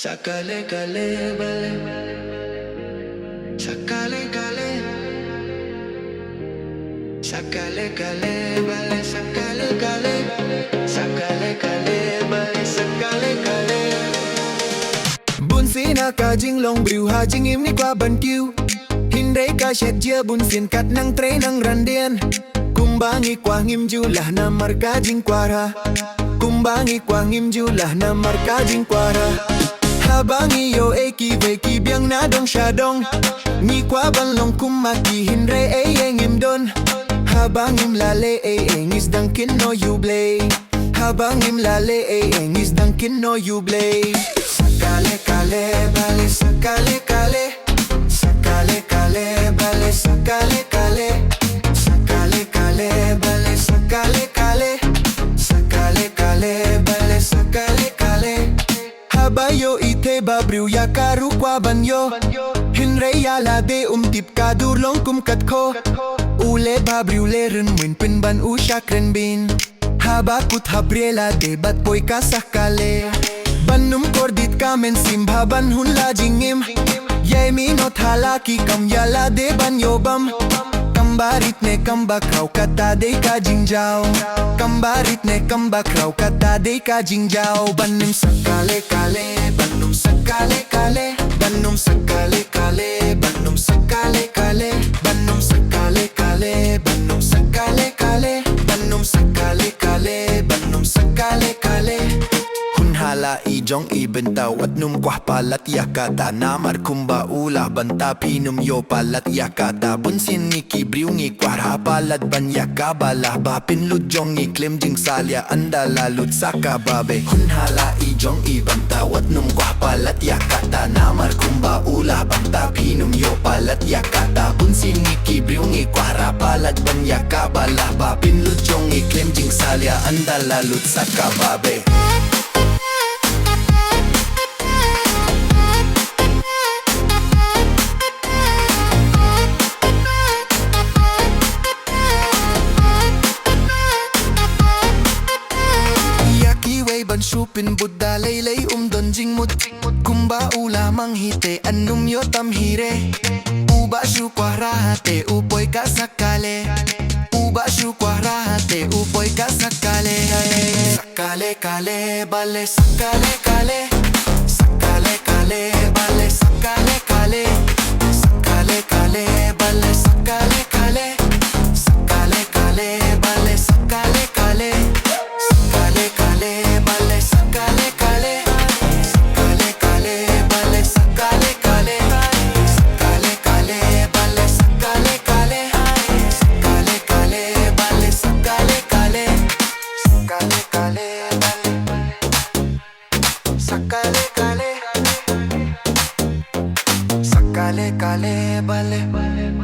Sakale kale bale, sakale kale, sakale kale bale, sakale kale, sakale kale bale, sakale kale. Bun xin ca jing long briu ha jing im ni qua ban kiu. Hin rei ca shet jia bun xin kat nang tre nang randian. Kumbangi qua ngim ju lah na mar ca jing qua ra. Kumbangi qua ngim ju lah na mar ca jing qua ra. Habangi yo eki veki biang na dong sha dong. Ni qua ban long kumaki hin rei e ngim don. Habangim lale ngis dankin no you blay. Habangim lale ngis dankin no you blay. Sakale kale bale, sakale kale, sakale kale bale, sakale kale, sakale kale bale, sakale kale, sakale kale bale, sakale kale. Habayo ite babriu ya karu kwa banyo. Hinrei ya la de tip ka dur long kum kat ko. Ule babriu le ren win pin ban u shakren bin. Habakut habriela de bat boy ka sakale. Banum kordit kamen simba ban hun la jingim. Yay mi not halaki kam yala de ban yobam. Kambarit ne kambak raw kata de ka jingjao. Kambarit ne kambak raw kata de ka jingjao. Banum sakale kale, banum sakale kale, banum sakale kale, banum sakale kale, banum sakale kale, banum sakale kale, banum sakale kale, banum sakale kale. Hala ijong ibentaw at num kwah palat yakata. Namar kumba ulah banta pinum yo palat yakata. Bunsin ni kibriu ngi kwara palat ban yakabalah. Bapin lujong ngi klim jing salya anda lalut saka babe. Hala ijong ibentaw at num kwah palat yakata. Namar kumba ulah banta pinum yo palat yakata. Bunsin ni kibriu ngi kwara palat ban yakabalah. Bapin lujong ngi klim jing salya anda lalut saka babe. Ban shupin buddha laylay don jing mut. Kumba ula manghite anum yo tamhire. Uba shu kwa rahate upoy ka sakale. Uba shu kwa rahate upoy ka sakale. Sakale kale bale, sakale kale, sakale kale bale, sakale kale, sakale kale bale, sakale kale, sakale kale bale, sakale kale, sakale kale bale, sakale kale, sakale kale bale, sakale kale, sakale kale bale, sakale kale, sakale kale bale, sakale kale, sakale kale bale, sakale kale, sakale kale bale.